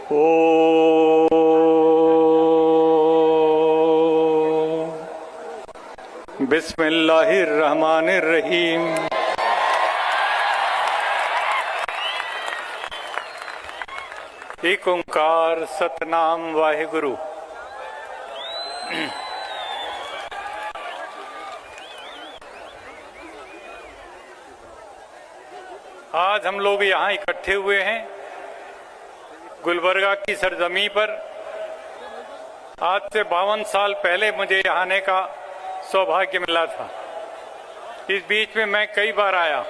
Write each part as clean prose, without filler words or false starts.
ओ बिस्मिल्लाहिर्रहमानिर्रहीम। एक ओंकार सतनाम वाहिगुरु। आज हम लोग यहाँ इकट्ठे हुए हैं गुलबर्गा की सरजमी पर। आज से 52 साल पहले मुझे यहाँ आने का सौभाग्य मिला था। इस बीच में मैं कई बार आया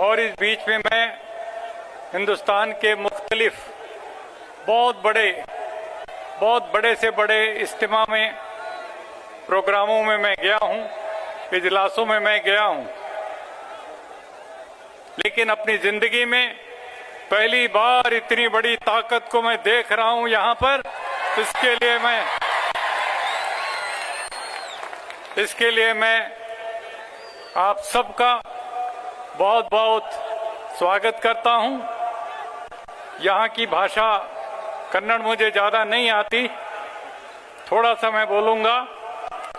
और इस बीच में मैं हिंदुस्तान के मुख्तलिफ बहुत बड़े से बड़े इज्तिमा में, प्रोग्रामों में मैं गया हूँ, इजलासों में मैं गया हूँ, लेकिन अपनी जिंदगी में पहली बार इतनी बड़ी ताकत को मैं देख रहा हूँ यहाँ पर। इसके लिए मैं आप सबका बहुत बहुत स्वागत करता हूँ। यहाँ की भाषा कन्नड़ मुझे ज़्यादा नहीं आती, थोड़ा सा मैं बोलूँगा।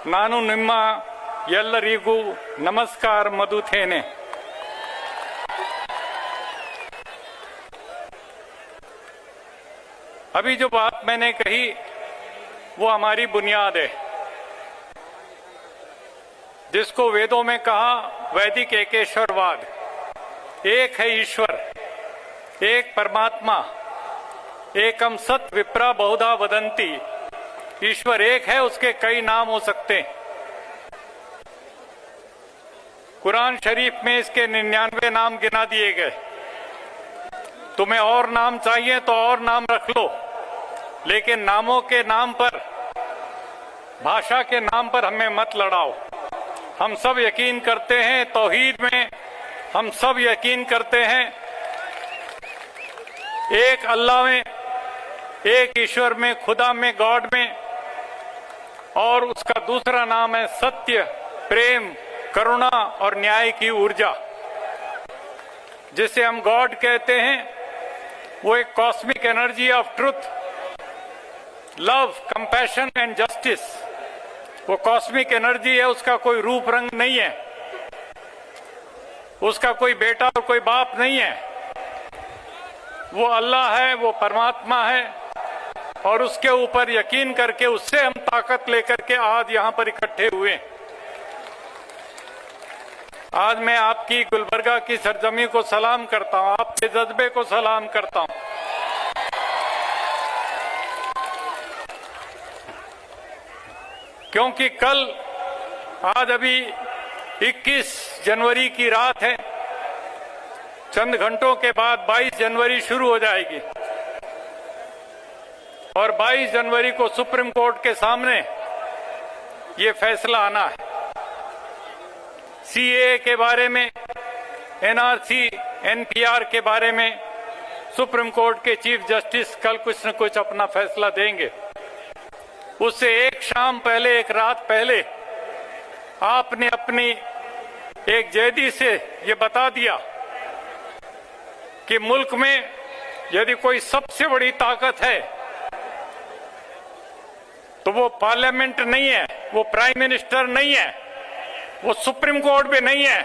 नानु निम्मा एल्लरिगू नमस्कार मधुथेने। अभी जो बात मैंने कही वो हमारी बुनियाद है, जिसको वेदों में कहा वैदिक एकेश्वरवाद। एक है ईश्वर, एक परमात्मा, एकम सत विप्रा बहुधा वदंती। ईश्वर एक है, उसके कई नाम हो सकते हैं। कुरान शरीफ में इसके 99 नाम गिना दिए गए। तुम्हें और नाम चाहिए तो और नाम रख लो, लेकिन नामों के नाम पर, भाषा के नाम पर हमें मत लड़ाओ। हम सब यकीन करते हैं तौहीद में, हम सब यकीन करते हैं एक अल्लाह में, एक ईश्वर में, खुदा में, गॉड में। और उसका दूसरा नाम है सत्य, प्रेम, करुणा और न्याय की ऊर्जा। जिसे हम गॉड कहते हैं वो एक cosmic energy of truth, love, compassion and justice. वो कॉस्मिक एनर्जी है, उसका कोई रूप रंग नहीं है, उसका कोई बेटा और कोई बाप नहीं है। वो अल्लाह है, वो परमात्मा है, और उसके ऊपर यकीन करके उससे हम ताकत लेकर के आज यहाँ पर इकट्ठे हुए। आज मैं आपकी गुलबर्गा की सरजमी को सलाम करता हूँ, आपके जज्बे को सलाम करता हूँ। क्योंकि आज अभी 21 जनवरी की रात है, चंद घंटों के बाद 22 जनवरी शुरू हो जाएगी और 22 जनवरी को सुप्रीम कोर्ट के सामने ये फैसला आना है। सीएए के बारे में, एनआरसी, एनपीआर के बारे में सुप्रीम कोर्ट के चीफ जस्टिस कल कुछ न कुछ अपना फैसला देंगे। उससे एक शाम पहले, एक रात पहले आपने अपनी एक जैदी से ये बता दिया कि मुल्क में यदि कोई सबसे बड़ी ताकत है तो वो पार्लियामेंट नहीं है, वो प्राइम मिनिस्टर नहीं है, वो सुप्रीम कोर्ट भी नहीं है,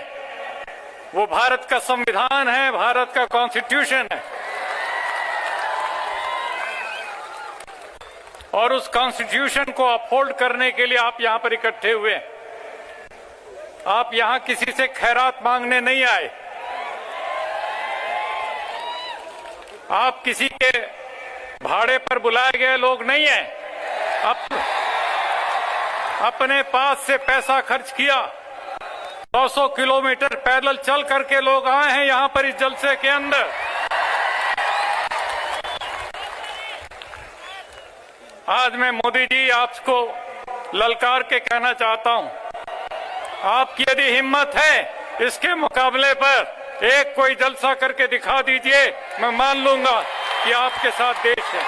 वो भारत का संविधान है, भारत का कॉन्स्टिट्यूशन है। और उस कॉन्स्टिट्यूशन को अपहोल्ड करने के लिए आप यहाँ पर इकट्ठे हुए हैं। आप यहाँ किसी से खैरात मांगने नहीं आए, आप किसी के भाड़े पर बुलाए गए लोग नहीं हैं। अपने पास से पैसा खर्च किया, 100 किलोमीटर पैदल चल करके लोग आए हैं यहाँ पर इस जलसे के अंदर। आज मैं मोदी जी आपको ललकार के कहना चाहता हूं, आपकी यदि हिम्मत है इसके मुकाबले पर एक कोई जलसा करके दिखा दीजिए, मैं मान लूंगा कि आपके साथ देश है।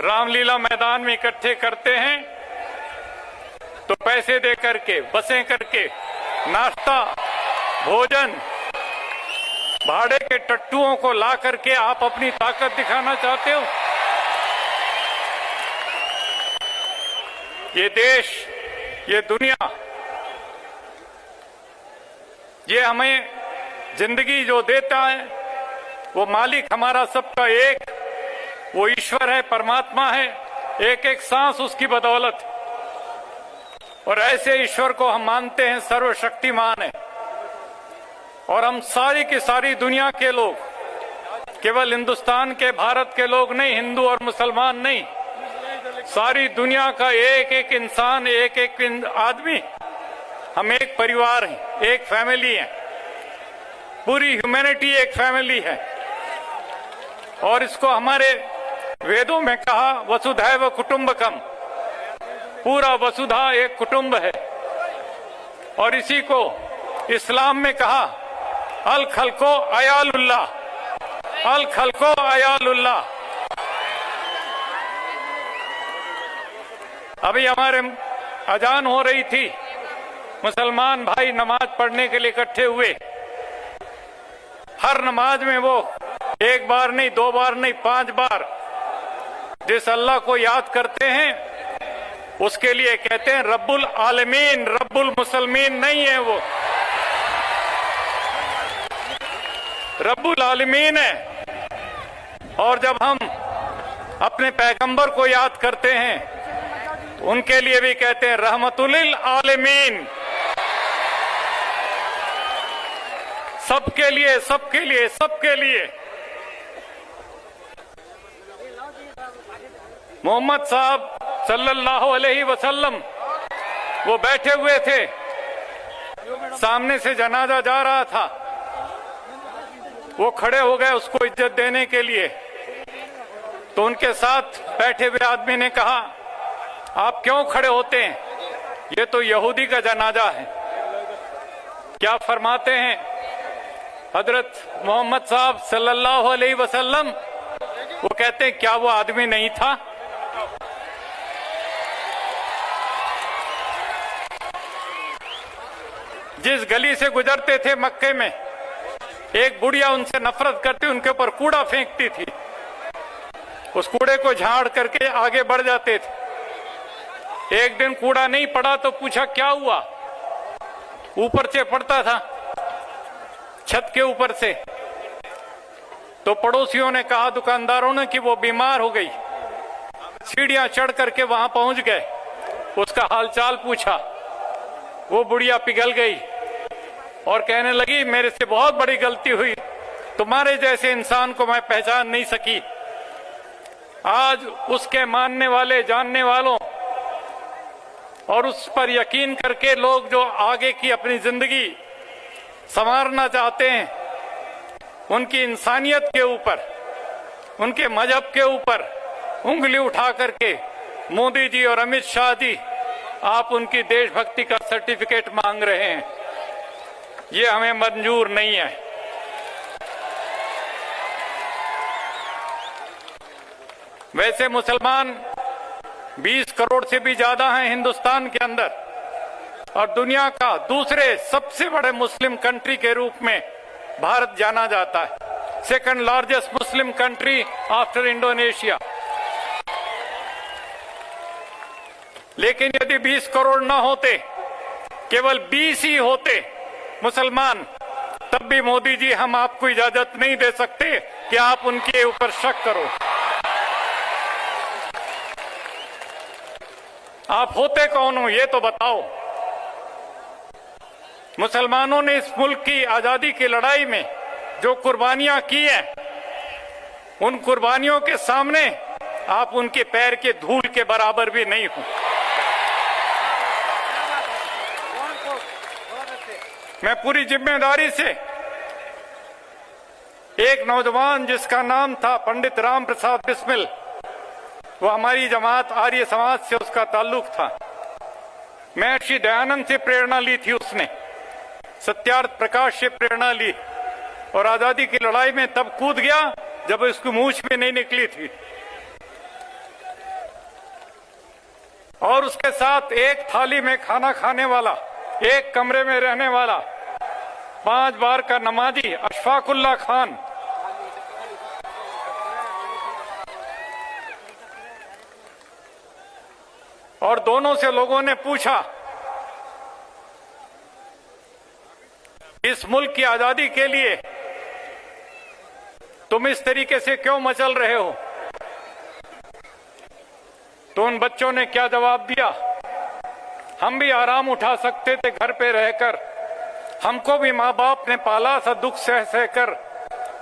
रामलीला मैदान में इकट्ठे करते हैं तो पैसे दे करके, बसें करके, नाश्ता, भोजन, भाड़े के टट्टुओं को ला करके आप अपनी ताकत दिखाना चाहते हो? ये देश, ये दुनिया, ये हमें जिंदगी जो देता है वो मालिक हमारा सबका एक, वो ईश्वर है, परमात्मा है। एक एक सांस उसकी बदौलत, और ऐसे ईश्वर को हम मानते हैं सर्वशक्तिमान है। और हम सारी की सारी दुनिया के लोग, केवल हिंदुस्तान के, भारत के लोग नहीं, हिंदू और मुसलमान नहीं, सारी दुनिया का एक एक इंसान, एक एक आदमी, हम एक परिवार हैं, एक फैमिली है। पूरी ह्यूमैनिटी एक फैमिली है। और इसको हमारे वेदों में कहा वसुधैव कुटुंबकम, पूरा वसुधा एक कुटुंब है। और इसी को इस्लाम में कहा अल खल्को अयालुल्लाह, अल खल्को अयालुल्लाह। अभी हमारे अजान हो रही थी, मुसलमान भाई नमाज पढ़ने के लिए इकट्ठे हुए। हर नमाज में वो एक बार नहीं, दो बार नहीं, 5 बार जिस अल्लाह को याद करते हैं उसके लिए कहते हैं रब्बुल आलमीन, रब्बुल मुसलमीन नहीं है, वो रब्बुल आलमीन है। और जब हम अपने पैगंबर को याद करते हैं तो उनके लिए भी कहते हैं रहमतुलिल आलमीन, सबके लिए, सबके लिए, सबके लिए। मोहम्मद साहब सल्लल्लाहु अलैहि वसल्लम वो बैठे हुए थे, सामने से जनाजा जा रहा था, वो खड़े हो गए उसको इज्जत देने के लिए। तो उनके साथ बैठे हुए आदमी ने कहा आप क्यों खड़े होते हैं, ये तो यहूदी का जनाजा है। क्या फरमाते हैं हजरत मोहम्मद साहब सल्लल्लाहु अलैहि वसल्लम, वो कहते हैं क्या वो आदमी नहीं था? जिस गली से गुजरते थे मक्के में, एक बुढ़िया उनसे नफरत करती, उनके ऊपर कूड़ा फेंकती थी, उस कूड़े को झाड़ करके आगे बढ़ जाते थे। एक दिन कूड़ा नहीं पड़ा तो पूछा क्या हुआ, ऊपर से पड़ता था, छत के ऊपर से। तो पड़ोसियों ने कहा, दुकानदारों ने, कि वो बीमार हो गई। सीढ़ियां चढ़ करके वहां पहुंच गए, उसका हालचाल पूछा। वो बुढ़िया पिघल गई और कहने लगी मेरे से बहुत बड़ी गलती हुई, तुम्हारे जैसे इंसान को मैं पहचान नहीं सकी। आज उसके मानने वाले, जानने वालों और उस पर यकीन करके लोग जो आगे की अपनी जिंदगी संवारना चाहते हैं, उनकी इंसानियत के ऊपर, उनके मजहब के ऊपर उंगली उठा करके मोदी जी और अमित शाह जी आप उनकी देशभक्ति का सर्टिफिकेट मांग रहे हैं, ये हमें मंजूर नहीं है। वैसे मुसलमान 20 करोड़ से भी ज्यादा हैं हिंदुस्तान के अंदर, और दुनिया का दूसरे सबसे बड़े मुस्लिम कंट्री के रूप में भारत जाना जाता है, second largest Muslim country after Indonesia. लेकिन यदि 20 करोड़ न होते, केवल 20 ही होते मुसलमान, तब भी मोदी जी हम आपको इजाजत नहीं दे सकते कि आप उनके ऊपर शक करो। आप होते कौन हो ये तो बताओ। मुसलमानों ने इस मुल्क की आजादी की लड़ाई में जो कुर्बानियां की हैं, उन कुर्बानियों के सामने आप उनके पैर के धूल के बराबर भी नहीं हो। मैं पूरी जिम्मेदारी से, एक नौजवान जिसका नाम था पंडित राम प्रसाद बिस्मिल, वो हमारी जमात आर्य समाज से उसका ताल्लुक था। मैं श्री दयानंद से प्रेरणा ली थी, उसने सत्यार्थ प्रकाश से प्रेरणा ली, और आजादी की लड़ाई में तब कूद गया जब उसकी मूंछ भी नहीं निकली थी। और उसके साथ एक थाली में खाना खाने वाला एक कमरे में रहने वाला 5 बार का नमाजी अशफाकुल्ला खान, और दोनों से लोगों ने पूछा इस मुल्क की आजादी के लिए तुम इस तरीके से क्यों मचल रहे हो? तो उन बच्चों ने क्या जवाब दिया? हम भी आराम उठा सकते थे घर पे रहकर, हमको भी माँ बाप ने पाला सा दुख सह सहकर,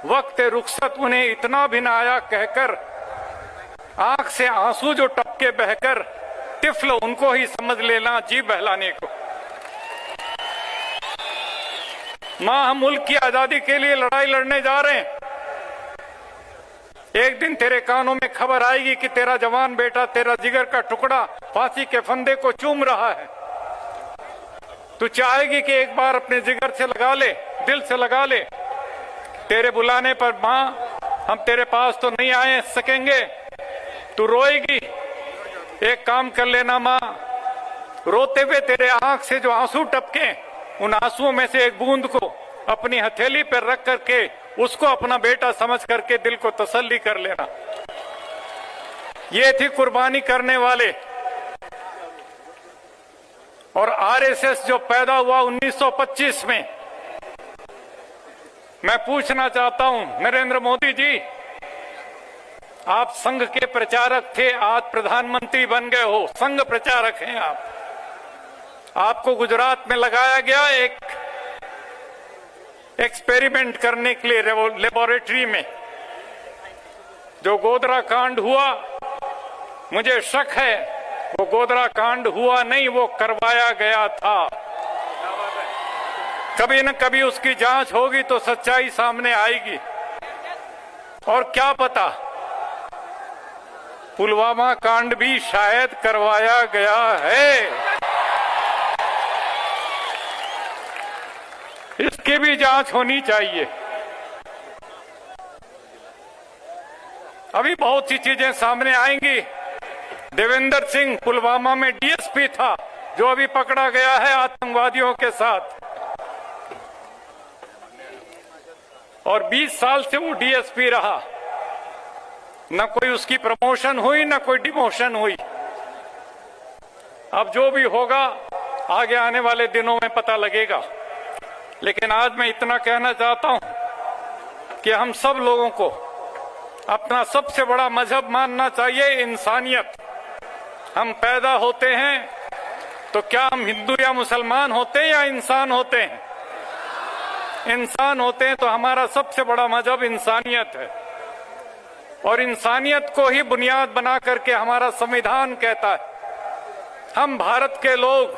वक्त रुखसत उन्हें इतना भी ना आया कहकर, आंख से आंसू जो टपके बहकर, तिफल उनको ही समझ लेना जी बहलाने को। माँ, हम मुल्क की आजादी के लिए लड़ाई लड़ने जा रहे हैं। एक दिन तेरे कानों में खबर आएगी कि तेरा जवान बेटा, तेरा जिगर का टुकड़ा फांसी के फंदे को चूम रहा है। तू चाहेगी कि एक बार अपने जिगर से लगा ले, दिल से लगा ले। तेरे बुलाने पर माँ हम तेरे पास तो नहीं आए सकेंगे, तू रोएगी। एक काम कर लेना माँ, रोते हुए तेरे आंख से जो आंसू टपके, उन आंसुओं में से एक बूंद को अपनी हथेली पर रख करके उसको अपना बेटा समझ करके दिल को तसल्ली कर लेना। ये थी कुर्बानी करने वाले। और आरएसएस जो पैदा हुआ 1925 में, मैं पूछना चाहता हूं नरेंद्र मोदी जी, आप संघ के प्रचारक थे, आज प्रधानमंत्री बन गए हो, संघ प्रचारक हैं आप। आपको गुजरात में लगाया गया एक एक्सपेरिमेंट करने के लिए लेबोरेटरी में। जो गोधरा कांड हुआ, मुझे शक है वो गोधरा कांड हुआ नहीं, वो करवाया गया था। कभी न कभी उसकी जांच होगी तो सच्चाई सामने आएगी। और क्या पता, पुलवामा कांड भी शायद करवाया गया है, इसकी भी जांच होनी चाहिए। अभी बहुत सी चीजें सामने आएंगी। देवेंद्र सिंह पुलवामा में डीएसपी था, जो अभी पकड़ा गया है आतंकवादियों के साथ, और 20 साल से वो डीएसपी रहा। न कोई उसकी प्रमोशन हुई, न कोई डिमोशन हुई। अब जो भी होगा आगे आने वाले दिनों में पता लगेगा। लेकिन आज मैं इतना कहना चाहता हूं कि हम सब लोगों को अपना सबसे बड़ा मजहब मानना चाहिए, इंसानियत। हम पैदा होते हैं तो क्या हम हिंदू या मुसलमान होते हैं या इंसान होते हैं? इंसान होते हैं, तो हमारा सबसे बड़ा मजहब इंसानियत है। और इंसानियत को ही बुनियाद बना करके हमारा संविधान कहता है, हम भारत के लोग,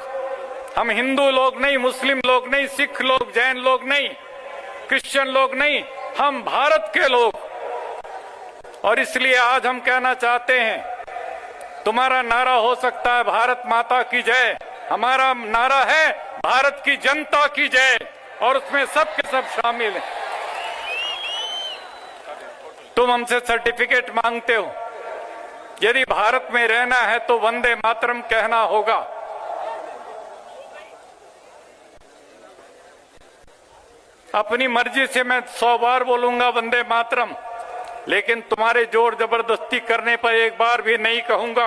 हम हिंदू लोग नहीं, मुस्लिम लोग नहीं, सिख लोग, जैन लोग नहीं, क्रिश्चियन लोग नहीं, हम भारत के लोग। और इसलिए आज हम कहना चाहते हैं, तुम्हारा नारा हो सकता है भारत माता की जय, हमारा नारा है भारत की जनता की जय, और उसमें सब के सब शामिल हैं। तुम हमसे सर्टिफिकेट मांगते हो, यदि भारत में रहना है तो वंदे मातरम कहना होगा। अपनी मर्जी से मैं 100 बार बोलूंगा वंदे मातरम, लेकिन तुम्हारे जोर जबरदस्ती करने पर एक बार भी नहीं कहूंगा।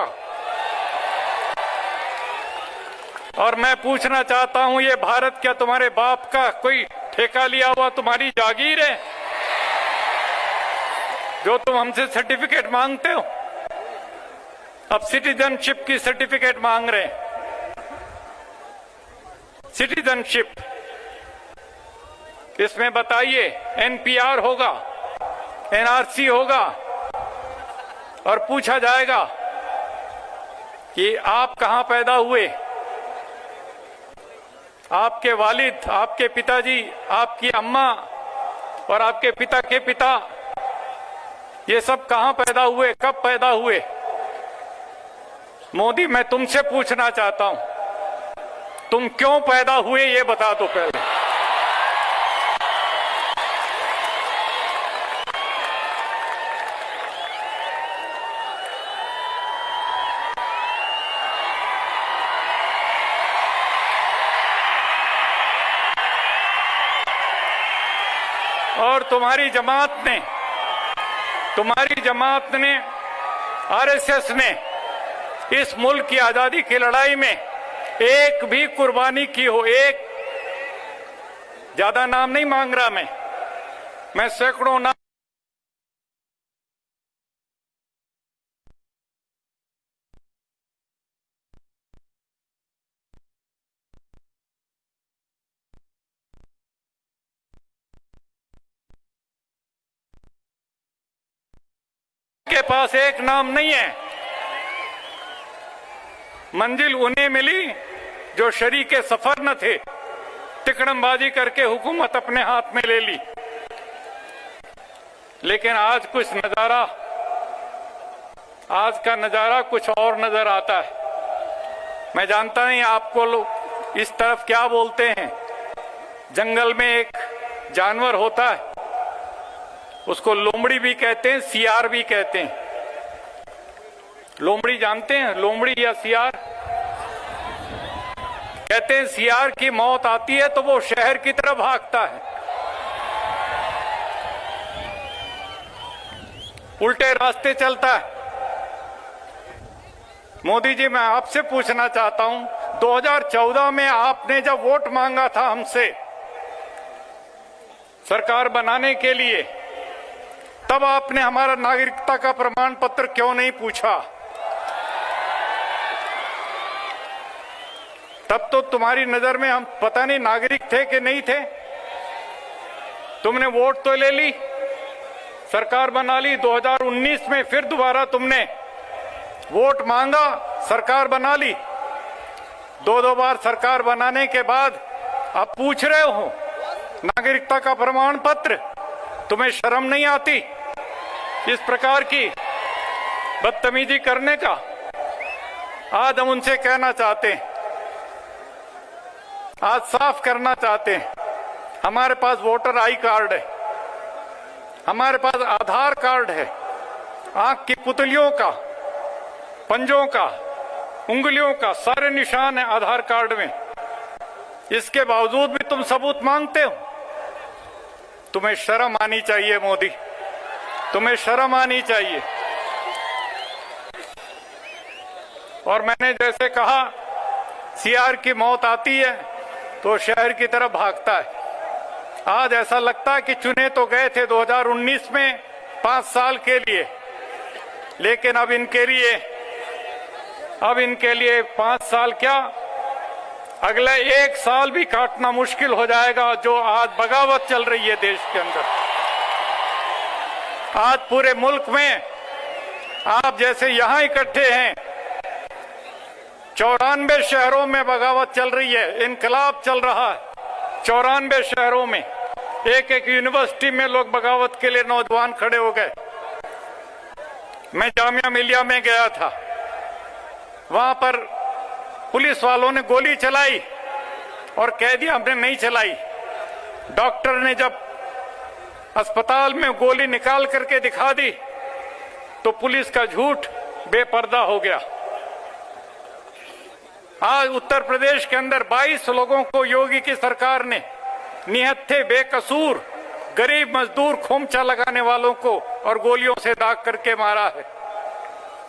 और मैं पूछना चाहता हूं, ये भारत क्या तुम्हारे बाप का कोई ठेका लिया हुआ तुम्हारी जागीर है, जो तुम हमसे सर्टिफिकेट मांगते हो? अब सिटीजनशिप की सर्टिफिकेट मांग रहे हैं। सिटीजनशिप, इसमें बताइए एनपीआर होगा, एनआरसी होगा, और पूछा जाएगा कि आप कहां पैदा हुए, आपके वालिद, आपके पिताजी, आपकी अम्मा और आपके पिता के पिता, ये सब कहां पैदा हुए, कब पैदा हुए? मोदी, मैं तुमसे पूछना चाहता हूं, तुम क्यों पैदा हुए ये बता दो पहले। और तुम्हारी जमात ने आरएसएस ने इस मुल्क की आजादी की लड़ाई में एक भी कुर्बानी की हो, एक, ज्यादा नाम नहीं मांग रहा मैं सैकड़ों नाम के पास एक नाम नहीं है। मंजिल उन्हें मिली जो शरीके सफर न थे, तिकड़मबाजी करके हुकूमत अपने हाथ में ले ली। लेकिन आज का नजारा कुछ और नजर आता है। मैं जानता नहीं आपको लोग इस तरफ क्या बोलते हैं। जंगल में एक जानवर होता है, उसको लोमड़ी भी कहते हैं, सियार भी कहते हैं। लोमड़ी जानते हैं, लोमड़ी या सियार? कहते हैं सियार की मौत आती है तो वो शहर की तरफ भागता है, उल्टे रास्ते चलता है। मोदी जी, मैं आपसे पूछना चाहता हूं, 2014 में आपने जब वोट मांगा था हमसे सरकार बनाने के लिए, तब आपने हमारा नागरिकता का प्रमाण पत्र क्यों नहीं पूछा? तब तो तुम्हारी नजर में हम पता नहीं नागरिक थे कि नहीं थे। तुमने वोट तो ले ली, सरकार बना ली। 2019 में फिर दोबारा तुमने वोट मांगा, सरकार बना ली। दो बार सरकार बनाने के बाद अब पूछ रहे हो नागरिकता का प्रमाण पत्र। तुम्हें शर्म नहीं आती इस प्रकार की बदतमीजी करने का? आज हम उनसे कहना चाहते हैं, आज साफ करना चाहते हैं, हमारे पास वोटर आई कार्ड है, हमारे पास आधार कार्ड है, आंख की पुतलियों का, पंजों का, उंगलियों का सारे निशान है आधार कार्ड में। इसके बावजूद भी तुम सबूत मांगते हो। तुम्हें शर्म आनी चाहिए मोदी, तुम्हें शर्म आनी चाहिए। और मैंने जैसे कहा, सियार की मौत आती है तो शहर की तरफ भागता है। आज ऐसा लगता है कि चुने तो गए थे 2019 में 5 साल के लिए, लेकिन अब इनके लिए 5 साल क्या, अगले 1 साल भी काटना मुश्किल हो जाएगा। जो आज बगावत चल रही है देश के अंदर, आज पूरे मुल्क में आप जैसे यहां इकट्ठे हैं, 94 शहरों में बगावत चल रही है, इनकलाब चल रहा है 94 शहरों में। एक यूनिवर्सिटी में लोग बगावत के लिए नौजवान खड़े हो गए। मैं जामिया मिलिया में गया था, वहां पर पुलिस वालों ने गोली चलाई और कह दिया हमने नहीं चलाई। डॉक्टर ने जब अस्पताल में गोली निकाल करके दिखा दी तो पुलिस का झूठ बेपर्दा हो गया। आज उत्तर प्रदेश के अंदर 22 लोगों को योगी की सरकार ने निहत्थे बेकसूर गरीब मजदूर खोमचा लगाने वालों को और गोलियों से दाग करके मारा है।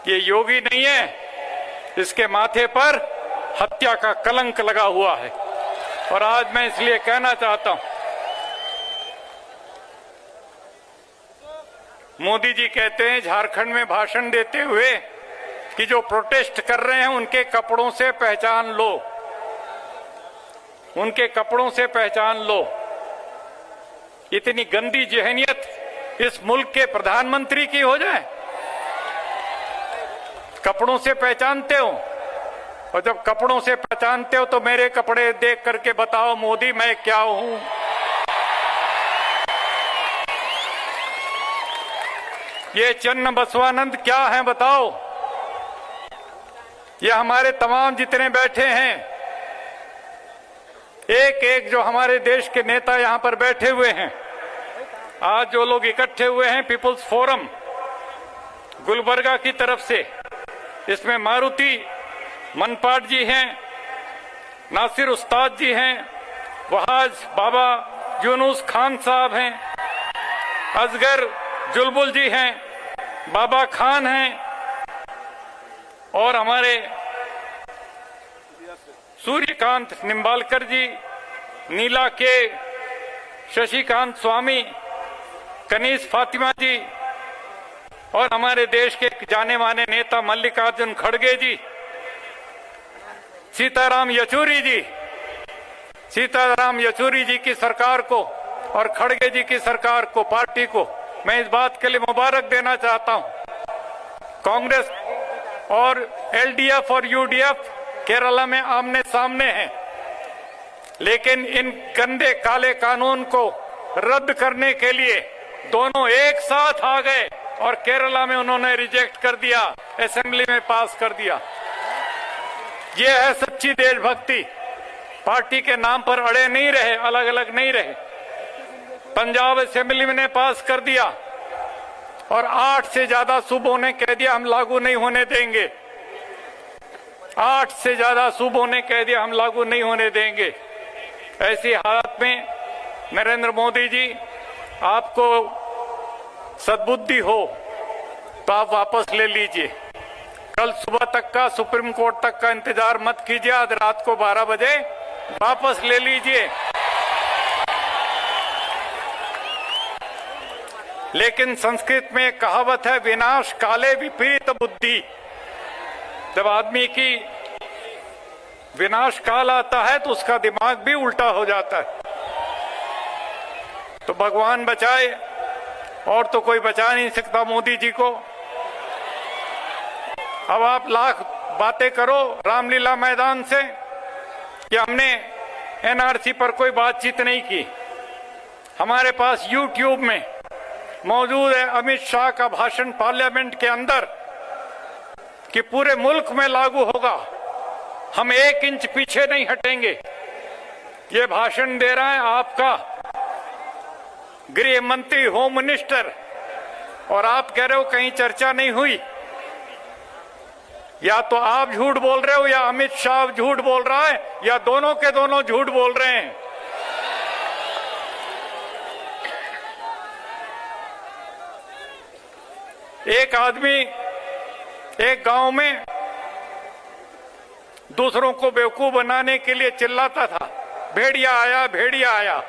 ये योगी नहीं है, इसके माथे पर हत्या का कलंक लगा हुआ है। और आज मैं इसलिए कहना चाहता हूं, मोदी जी कहते हैं झारखंड में भाषण देते हुए कि जो प्रोटेस्ट कर रहे हैं उनके कपड़ों से पहचान लो, उनके कपड़ों से पहचान लो। इतनी गंदी जहनियत इस मुल्क के प्रधानमंत्री की हो जाए, कपड़ों से पहचानते हो। और जब कपड़ों से पहचानते हो तो मेरे कपड़े देख करके बताओ मोदी मैं क्या हूं। ये चन्न बसवानंद क्या है बताओ। ये हमारे तमाम जितने बैठे हैं, एक एक जो हमारे देश के नेता यहां पर बैठे हुए हैं, आज जो लोग इकट्ठे हुए हैं पीपुल्स फोरम गुलबर्गा की तरफ से, इसमें मारुति मनपाट जी हैं, नासिर उस्ताद जी हैं, वहाज बाबा यूनुस खान साहब हैं, असगर जुलबुल जी हैं, बाबा खान हैं और हमारे सूर्यकांत निम्बालकर जी, नीला के, शशिकांत स्वामी, कनीज फातिमा जी और हमारे देश के जाने माने नेता मल्लिकार्जुन खड़गे जी, सीताराम येचुरी जी की सरकार को और खड़गे जी की सरकार को, पार्टी को मैं इस बात के लिए मुबारक देना चाहता हूं। कांग्रेस और एलडीएफ और यूडीएफ केरला में आमने सामने हैं, लेकिन इन गंदे काले कानून को रद्द करने के लिए दोनों एक साथ आ गए और केरला में उन्होंने रिजेक्ट कर दिया, असेंबली में पास कर दिया। ये है सच्ची देशभक्ति। पार्टी के नाम पर अड़े नहीं रहे, अलग अलग नहीं रहे। पंजाब असेंबली में पास कर दिया और 8 से ज्यादा सूबों ने कह दिया हम लागू नहीं होने देंगे। 8 से ज्यादा सूबों ने कह दिया हम लागू नहीं होने देंगे। ऐसी हालत में नरेंद्र मोदी जी, आपको सद्बुद्धि हो तो आप वापस ले लीजिए। कल सुबह तक का, सुप्रीम कोर्ट तक का इंतजार मत कीजिए। आज रात को 12 बजे वापस ले लीजिए। लेकिन संस्कृत में एक कहावत है, विनाश काले विपरीत बुद्धि। जब आदमी की विनाश काल आता है तो उसका दिमाग भी उल्टा हो जाता है। तो भगवान बचाए, और तो कोई बचा नहीं सकता मोदी जी को। अब आप लाख बातें करो रामलीला मैदान से कि हमने एनआरसी पर कोई बातचीत नहीं की। हमारे पास यूट्यूब में मौजूद है अमित शाह का भाषण पार्लियामेंट के अंदर कि पूरे मुल्क में लागू होगा, हम 1 इंच पीछे नहीं हटेंगे। ये भाषण दे रहा है आपका गृह मंत्री, होम मिनिस्टर, और आप कह रहे हो कहीं चर्चा नहीं हुई। या तो आप झूठ बोल रहे हो या अमित शाह झूठ बोल रहा है, या दोनों के दोनों झूठ बोल रहे हैं। एक आदमी एक गांव में दूसरों को बेवकूफ बनाने के लिए चिल्लाता था, भेड़िया आया, भेड़िया आया।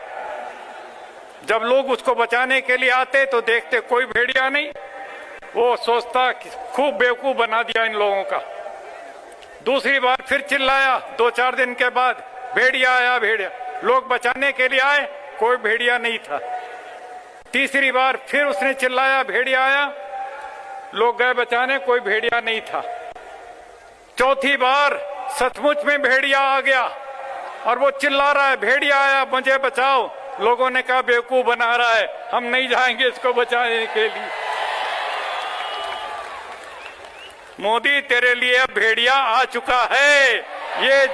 जब लोग उसको बचाने के लिए आते तो देखते कोई भेड़िया नहीं, वो सोचता कि खूब बेवकूफ बना दिया इन लोगों का। दूसरी बार फिर चिल्लाया, 2-4 दिन के बाद, भेड़िया आया, भेड़िया। लोग बचाने के लिए आए, कोई भेड़िया नहीं था। तीसरी बार फिर उसने चिल्लाया, भेड़िया आया, लोग गए बचाने, कोई भेड़िया नहीं था। चौथी बार सचमुच में भेड़िया आ गया और वो चिल्ला रहा है, भेड़िया आया, मुझे बचाओ। लोगों ने कहा बेवकूफ बना रहा है, हम नहीं जाएंगे इसको बचाने के लिए। मोदी तेरे लिए अब भेड़िया आ चुका है। ये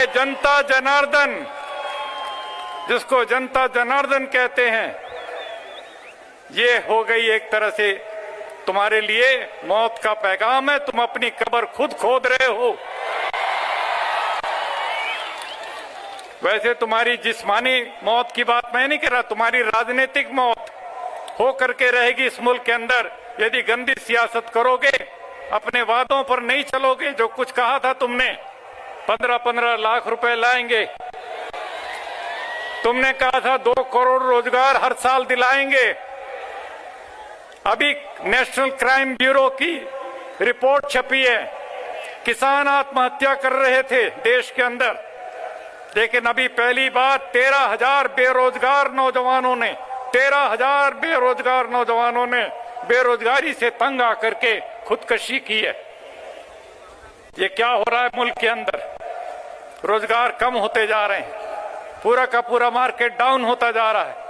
जनता जनार्दन, जिसको जनता जनार्दन कहते हैं, ये हो गई एक तरह से तुम्हारे लिए मौत का पैगाम है। तुम अपनी कब्र खुद खोद रहे हो। वैसे तुम्हारी जिस्मानी मौत की बात मैं नहीं कर रहा, तुम्हारी राजनीतिक मौत हो करके रहेगी इस मुल्क के अंदर यदि गंदी सियासत करोगे, अपने वादों पर नहीं चलोगे। जो कुछ कहा था तुमने, 15-15 लाख रुपए लाएंगे, तुमने कहा था 2 करोड़ रोजगार हर साल दिलाएंगे। अभी नेशनल क्राइम ब्यूरो की रिपोर्ट छपी है, किसान आत्महत्या कर रहे थे देश के अंदर, लेकिन अभी पहली बार 13,000 बेरोजगार नौजवानों ने बेरोजगारी से तंग आकर के खुदकशी की है। ये क्या हो रहा है मुल्क के अंदर? रोजगार कम होते जा रहे हैं, पूरा का पूरा मार्केट डाउन होता जा रहा है।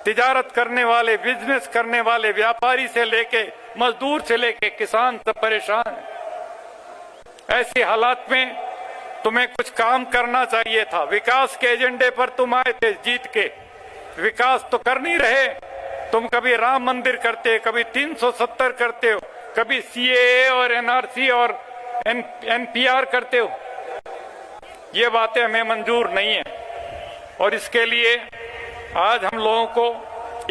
तिजारत करने वाले, बिजनेस करने वाले, व्यापारी से लेके मजदूर से लेके किसान सब परेशान है। ऐसी हालात में तुम्हें कुछ काम करना चाहिए था। विकास के एजेंडे पर तुम आए थे जीत के, विकास तो कर नहीं रहे। तुम कभी राम मंदिर करते, कभी 370 करते हो, कभी सीएए और एनआरसी और एनपीआर करते हो। ये बातें हमें मंजूर नहीं है और इसके लिए आज हम लोगों को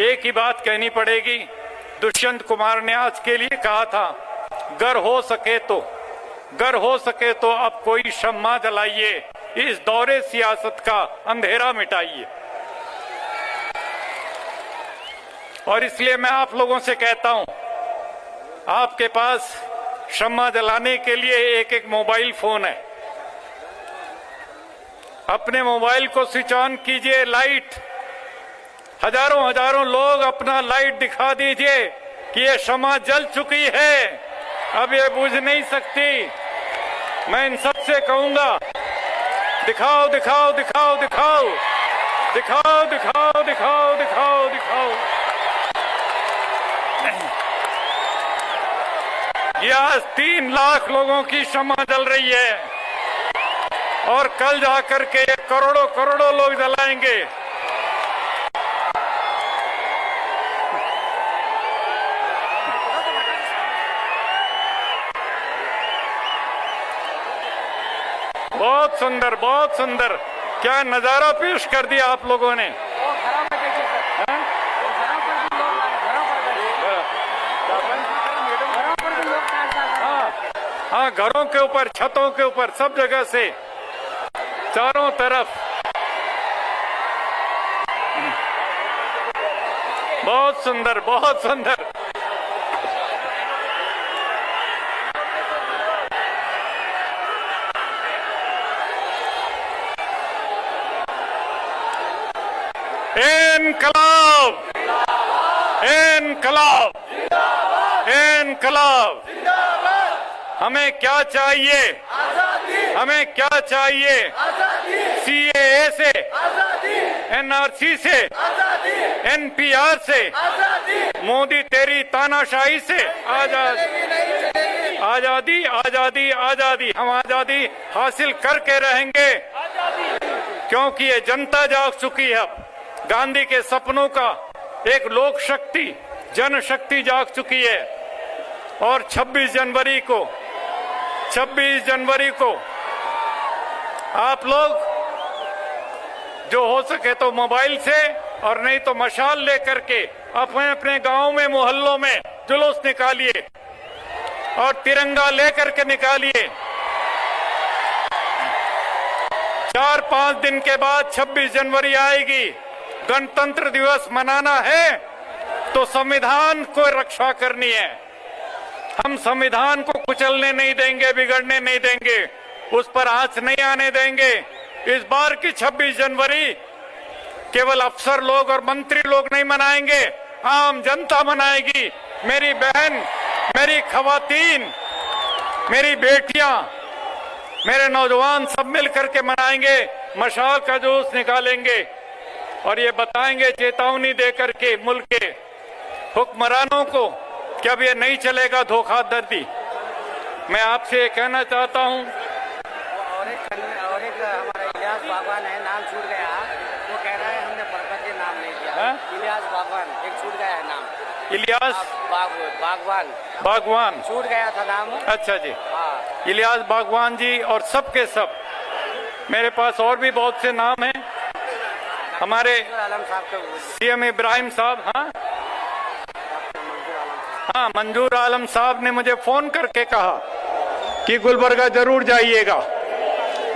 एक ही बात कहनी पड़ेगी। दुष्यंत कुमार ने आज के लिए कहा था, गर हो सके तो अब कोई शम्मा जलाइए, इस दौरे सियासत का अंधेरा मिटाइए। और इसलिए मैं आप लोगों से कहता हूं, आपके पास शम्मा जलाने के लिए एक एक मोबाइल फोन है। अपने मोबाइल को स्विच ऑन कीजिए, लाइट, हजारों लोग अपना लाइट दिखा दीजिए कि ये शम्मा जल चुकी है, अब ये बुझ नहीं सकती। मैं इन सब से कहूंगा, दिखाओ दिखाओ दिखाओ दिखाओ दिखाओ दिखाओ दिखाओ दिखाओ दिखाओ। ये आज 3 लाख लोगों की शम्मा जल रही है और कल जाकर के ये करोड़ों लोग जलाएंगे। बहुत सुंदर, बहुत सुंदर, क्या नजारा पेश कर दिया आप लोगों ने। हाँ, घरों के ऊपर, छतों के ऊपर, सब जगह से, चारों तरफ। बहुत सुंदर, बहुत सुंदर। इनकलाब, इनकलाब, इनकलाब। हमें क्या चाहिए? हमें क्या चाहिए? सीएए से, एनआरसी से, एनपीआर से, मोदी तेरी तानाशाही से आजादी, आजादी, आजादी, आजादी। हम आजादी हासिल करके रहेंगे, क्योंकि ये जनता जाग चुकी है। गांधी के सपनों का एक लोक शक्ति, जनशक्ति जाग चुकी है। और 26 जनवरी को आप लोग जो हो सके तो मोबाइल से, और नहीं तो मशाल लेकर के अपने अपने गांव में, मोहल्लों में जुलूस निकालिए और तिरंगा लेकर के निकालिए। 4-5 दिन के बाद 26 जनवरी आएगी। गणतंत्र दिवस मनाना है तो संविधान को रक्षा करनी है। हम संविधान को कुचलने नहीं देंगे, बिगड़ने नहीं देंगे, उस पर आंच नहीं आने देंगे। इस बार की 26 जनवरी केवल अफसर लोग और मंत्री लोग नहीं मनाएंगे, आम जनता मनाएगी। मेरी बहन, मेरी खवातीन, मेरी बेटियां, मेरे नौजवान सब मिल करके मनाएंगे। मशाल का जुलूस निकालेंगे और ये बताएंगे, चेतावनी दे करके मुल्क के हुक्मरानों को कि अब ये नहीं चलेगा धोखाधड़ी। मैं आपसे कहना चाहता हूं, और एक हमारा इलियास बागवान है, नाम छूट गया, वो कह रहा है हमने बरकत के नाम नहीं दिया। इलियास बागवान एक छूट गया है नाम, इलियास बागवान छूट गया था नाम। अच्छा जी, हाँ। इलियास बागवान जी और सब के सब। मेरे पास और भी बहुत से नाम हैं। हमारे सीएम इब्राहिम साहब, हाँ, मंजूर आलम साहब ने मुझे फोन करके कहा कि गुलबर्गा जरूर जाइएगा।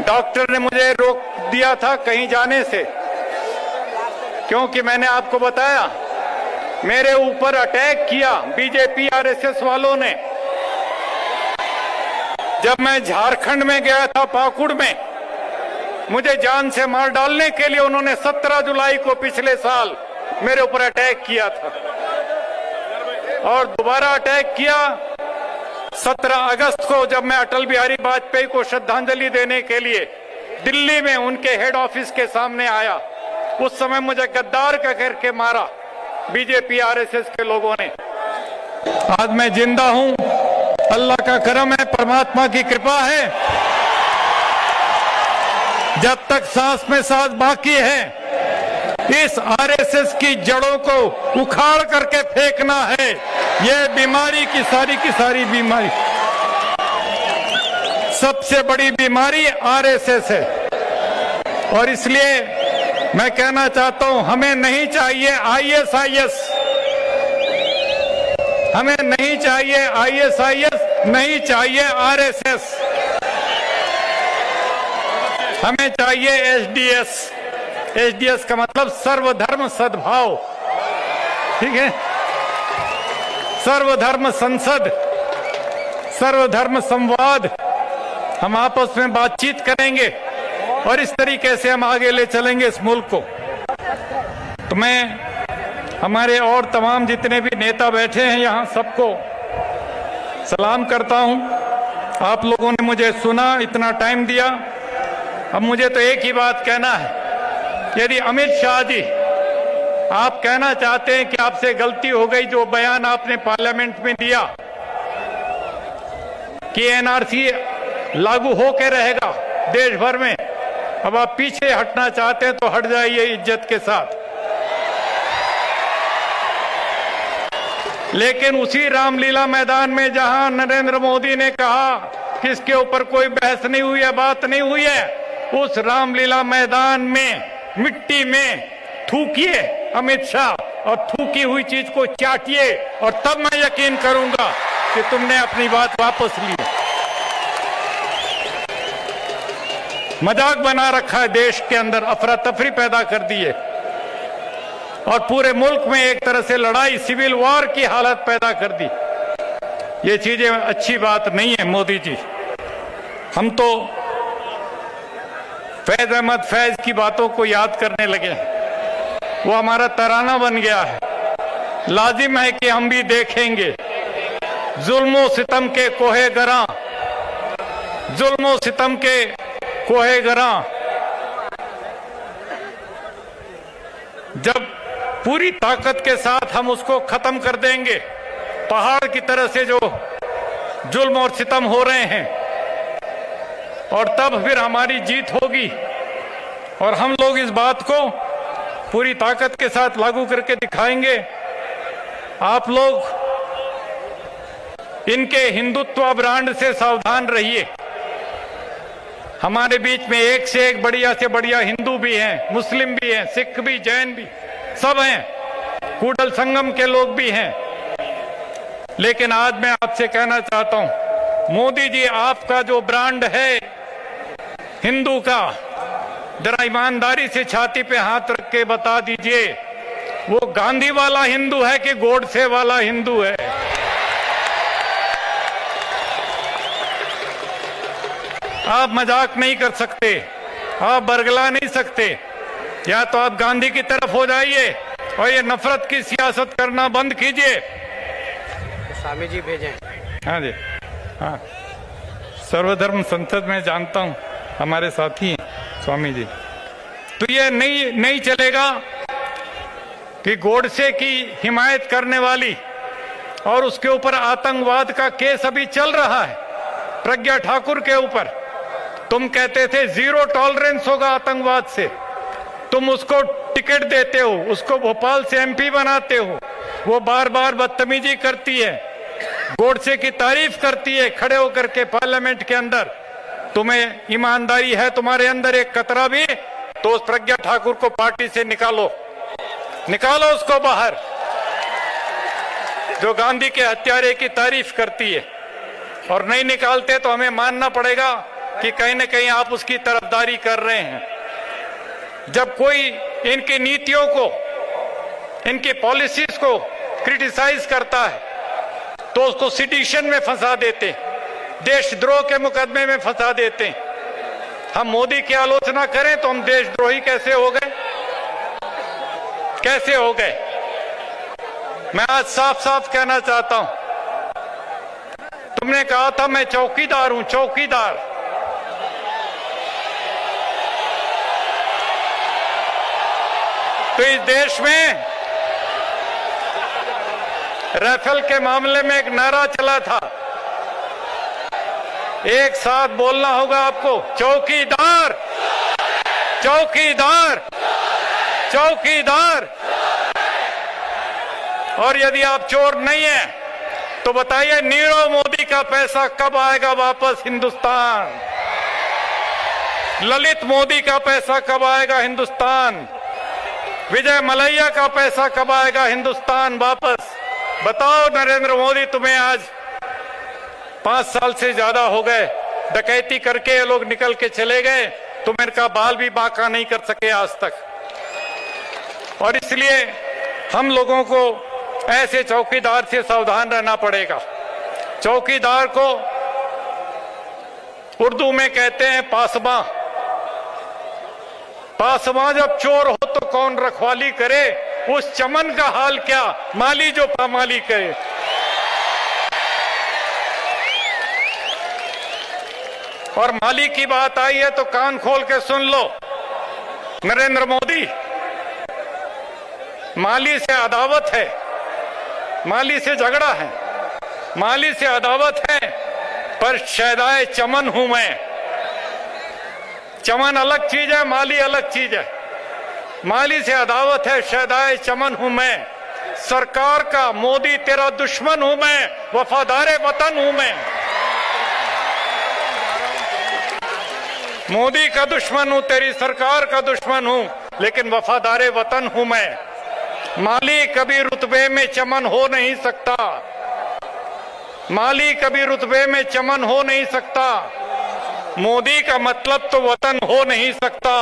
डॉक्टर ने मुझे रोक दिया था कहीं जाने से, क्योंकि मैंने आपको बताया मेरे ऊपर अटैक किया बीजेपी आरएसएस वालों ने। जब मैं झारखंड में गया था, पाकुड़ में, मुझे जान से मार डालने के लिए उन्होंने 17 जुलाई को पिछले साल मेरे ऊपर अटैक किया था और दोबारा अटैक किया 17 अगस्त को, जब मैं अटल बिहारी वाजपेयी को श्रद्धांजलि देने के लिए दिल्ली में उनके हेड ऑफिस के सामने आया। उस समय मुझे गद्दार का करके मारा बीजेपी आरएसएस के लोगों ने। आज मैं जिंदा हूं, अल्लाह का करम है, परमात्मा की कृपा है। जब तक सांस में सांस बाकी है, इस आरएसएस की जड़ों को उखाड़ करके फेंकना है। ये बीमारी की सारी बीमारी, सबसे बड़ी बीमारी आरएसएस है। और इसलिए मैं कहना चाहता हूं, हमें नहीं चाहिए ISIS, हमें नहीं चाहिए ISIS, नहीं चाहिए RSS, हमें चाहिए SDS। SDS का मतलब सर्वधर्म सद्भाव, ठीक है? सर्वधर्म संसद, सर्वधर्म संवाद, हम आपस में बातचीत करेंगे और इस तरीके से हम आगे ले चलेंगे इस मुल्क को। तो मैं हमारे और तमाम जितने भी नेता बैठे हैं यहाँ, सबको सलाम करता हूँ। आप लोगों ने मुझे सुना, इतना टाइम दिया। अब मुझे तो एक ही बात कहना है, यदि अमित शाह जी आप कहना चाहते हैं कि आपसे गलती हो गई, जो बयान आपने पार्लियामेंट में दिया कि NRC लागू होकर रहेगा देश भर में, अब आप पीछे हटना चाहते हैं तो हट जाइए इज्जत के साथ। लेकिन उसी रामलीला मैदान में जहां नरेंद्र मोदी ने कहा कि इसके ऊपर कोई बहस नहीं हुई है, बात नहीं हुई है, उस रामलीला मैदान में मिट्टी में थूकिए अमित शाह, और थूकी हुई चीज को चाटिए, और तब मैं यकीन करूंगा कि तुमने अपनी बात वापस ली। मजाक बना रखा है देश के अंदर, अफरा तफरी पैदा कर दी है और पूरे मुल्क में एक तरह से लड़ाई, सिविल वॉर की हालत पैदा कर दी। ये चीजें अच्छी बात नहीं है मोदी जी। हम तो फैज अहमद फैज की बातों को याद करने लगे हैं, वो हमारा तराना बन गया है। लाजिम है कि हम भी देखेंगे जुल्मो सितम के कोहे गरा, जुल्मो सितम के कोहे गरा, जब पूरी ताकत के साथ हम उसको खत्म कर देंगे, पहाड़ की तरह से जो जुल्म और सितम हो रहे हैं, और तब फिर हमारी जीत होगी। और हम लोग इस बात को पूरी ताकत के साथ लागू करके दिखाएंगे। आप लोग इनके हिंदुत्व ब्रांड से सावधान रहिए। हमारे बीच में एक से एक बढ़िया से बढ़िया हिंदू भी हैं, मुस्लिम भी हैं, सिख भी, जैन भी, सब हैं, कूडल संगम के लोग भी हैं। लेकिन आज मैं आपसे कहना चाहता हूं, मोदी जी आपका जो ब्रांड है हिंदू का, जरा ईमानदारी से छाती पे हाथ रख के बता दीजिए, वो गांधी वाला हिंदू है कि गोडसे वाला हिंदू है? आप मजाक नहीं कर सकते, आप बरगला नहीं सकते। या तो आप गांधी की तरफ हो जाइए और ये नफरत की सियासत करना बंद कीजिए। स्वामी जी भेजें। हाँ जी, हाँ, सर्वधर्म संसद में जानता हूँ, हमारे साथी हैं स्वामी जी। तो ये नहीं चलेगा कि गोडसे की हिमायत करने वाली और उसके ऊपर आतंकवाद का केस अभी चल रहा है प्रज्ञा ठाकुर के ऊपर। तुम कहते थे 0 टॉलरेंस होगा आतंकवाद से, तुम उसको टिकट देते हो, उसको भोपाल से MP बनाते हो, वो बार बार बदतमीजी करती है, गोडसे की तारीफ करती है खड़े होकर के पार्लियामेंट के अंदर। तुम्हें ईमानदारी है तुम्हारे अंदर एक कतरा भी, तो उस प्रज्ञा ठाकुर को पार्टी से निकालो, निकालो उसको बाहर, जो गांधी के हत्यारे की तारीफ करती है। और नहीं निकालते तो हमें मानना पड़ेगा कि कहीं न कहीं आप उसकी तरफदारी कर रहे हैं। जब कोई इनकी नीतियों को, इनकी पॉलिसीज को क्रिटिसाइज करता है तो उसको सिडिशन में फंसा देते, देशद्रोह के मुकदमे में फंसा देते। हम मोदी की आलोचना करें तो हम देशद्रोही कैसे हो गए? कैसे हो गए? मैं आज साफ साफ कहना चाहता हूं, तुमने कहा था मैं चौकीदार हूं, चौकीदार। तो इस देश में राफेल के मामले में एक नारा चला था, एक साथ बोलना होगा आपको, चौकीदार, चौकीदार, चौकीदार। और यदि आप चोर नहीं हैं तो बताइए नीरव मोदी का पैसा कब आएगा वापस हिंदुस्तान? ललित मोदी का पैसा कब आएगा हिंदुस्तान? विजय मल्ल्या का पैसा कब आएगा हिंदुस्तान वापस? बताओ नरेंद्र मोदी, तुम्हें आज 5 साल से ज्यादा हो गए, डकैती करके ये लोग निकल के चले गए, तुम इनका बाल भी बांका नहीं कर सके आज तक। और इसलिए हम लोगों को ऐसे चौकीदार से सावधान रहना पड़ेगा। चौकीदार को उर्दू में कहते हैं पासबा। पासबा जब चोर हो तो कौन रखवाली करे? उस चमन का हाल क्या, माली जो पामाली करे। और माली की बात आई है तो कान खोल के सुन लो नरेंद्र मोदी, माली से अदावत है, माली से झगड़ा है, माली से अदावत है, पर शहदाए चमन हूं मैं। चमन अलग चीज है, माली अलग चीज है। माली से अदावत है, शहदाए चमन हूं मैं। सरकार का मोदी तेरा दुश्मन हूं मैं, वफादारे वतन हूं मैं। मोदी का दुश्मन हूं, तेरी सरकार का दुश्मन हूं, लेकिन वफादारे वतन हूं मैं। माली कभी रुतबे में चमन हो नहीं सकता, माली कभी रुतबे में चमन हो नहीं सकता। मोदी का मतलब तो वतन हो नहीं सकता।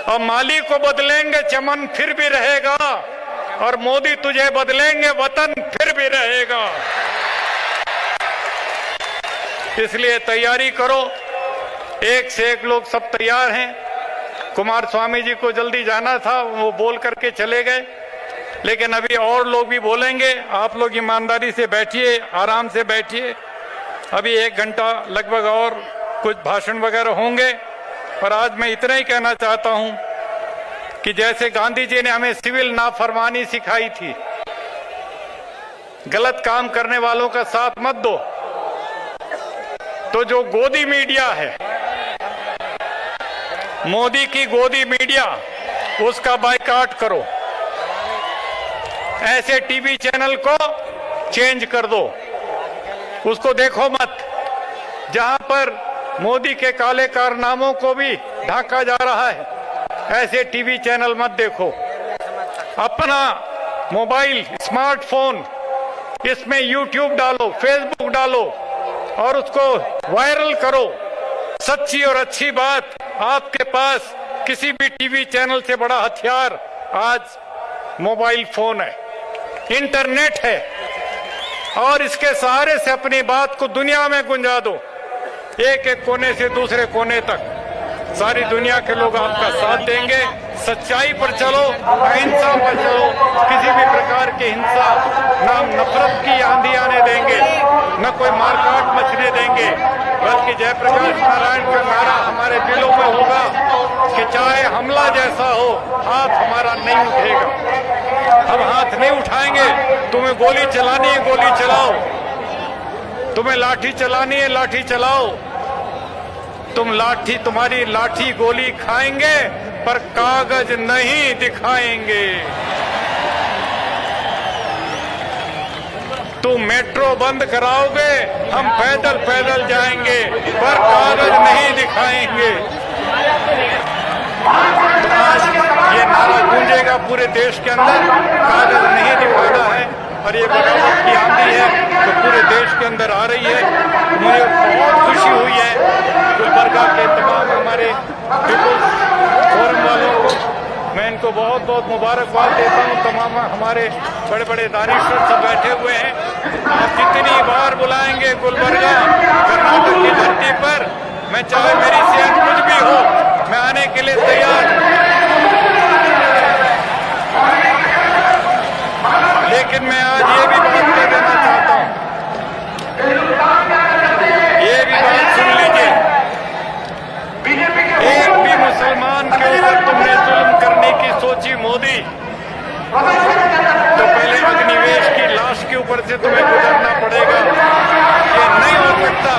और माली को बदलेंगे चमन फिर भी रहेगा, और मोदी तुझे बदलेंगे वतन फिर भी रहेगा। इसलिए तैयारी करो, एक से एक लोग सब तैयार हैं। कुमार स्वामी जी को जल्दी जाना था, वो बोल करके चले गए, लेकिन अभी और लोग भी बोलेंगे। आप लोग ईमानदारी से बैठिए, आराम से बैठिए। अभी 1 घंटा लगभग और कुछ भाषण वगैरह होंगे। और आज मैं इतना ही कहना चाहता हूं कि जैसे गांधी जी ने हमें सिविल नाफरमानी सिखाई थी, गलत काम करने वालों का साथ मत दो, तो जो गोदी मीडिया है, मोदी की गोदी मीडिया, उसका बायकॉट करो। ऐसे टीवी चैनल को चेंज कर दो, उसको देखो मत। जहां पर मोदी के काले कारनामों को भी ढांका जा रहा है, ऐसे टीवी चैनल मत देखो। अपना मोबाइल, स्मार्टफोन, इसमें यूट्यूब डालो, फेसबुक डालो और उसको वायरल करो। सच्ची और अच्छी बात, आपके पास किसी भी टीवी चैनल से बड़ा हथियार आज मोबाइल फोन है, इंटरनेट है, और इसके सहारे से अपनी बात को दुनिया में गुंजा दो। एक एक कोने से दूसरे कोने तक सारी दुनिया के लोग आपका साथ देंगे। सच्चाई पर चलो, अहिंसा पर चलो, किसी भी प्रकार की हिंसा, ना नफरत की आंधी आने देंगे, न कोई मारकाट मचने देंगे, बल्कि जयप्रकाश नारायण का नारा हमारे दिलों में होगा कि चाहे हमला जैसा हो, हाथ हमारा नहीं उठेगा। अब हाथ नहीं उठाएंगे। तुम्हें गोली चलानी है, गोली चलाओ। तुम्हें लाठी चलानी है, लाठी चलाओ। तुम्हारी लाठी गोली खाएंगे, पर कागज नहीं दिखाएंगे। तुम मेट्रो बंद कराओगे, हम पैदल पैदल जाएंगे, पर कागज नहीं दिखाएंगे। आज ये नारा गूंजेगा पूरे देश के अंदर, कागज नहीं दिखाना है। और ये बगावत की आंधी है तो पूरे देश के अंदर आ रही है। मुझे बहुत खुशी हुई है गुलबर्गा के तमाम हमारे पीपुल्स फोरम वालों को, मैं इनको बहुत बहुत मुबारकबाद देता हूँ। तमाम हमारे बड़े बड़े दानिश्वर सब बैठे हुए हैं। आप जितनी बार बुलाएंगे गुलबर्गा कर्नाटक की धरती पर, मैं चाहे मेरी सेहत कुछ भी हो, मैं आने के लिए तैयार हूँ। लेकिन मैं आज ये भी बात कह देना चाहता हूँ, ये भी बात सुन लीजिए। एक भी मुसलमान के ऊपर तुमने जुल्म करने की सोची मोदी, तो पहले अग्निवेश की लाश के ऊपर से तुम्हें गुजरना पड़ेगा। ये नहीं हो सकता,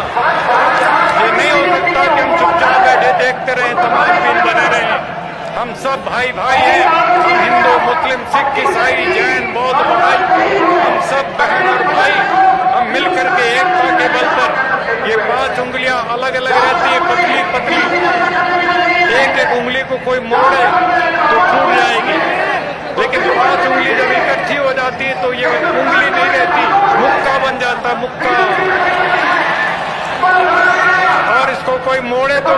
ये नहीं हो सकता कि हम चुपचाप बैठे देखते रहें, तमाशबीन बने रहें। हम सब भाई भाई हैं, हम हिंदू, मुस्लिम, सिख, ईसाई, जैन, बौद्ध, बहाई, हम सब बहन और भाई, हम मिलकर के एकता के बल पर ये 5 उंगलियां अलग अलग रहती है, पतली पतली। एक एक उंगली को कोई मोड़े तो टूट जाएगी, लेकिन 5 उंगली जब इकट्ठी हो जाती है तो ये उंगली नहीं रहती, मुक्का बन जाता, मुक्का। और इसको कोई मोड़े तो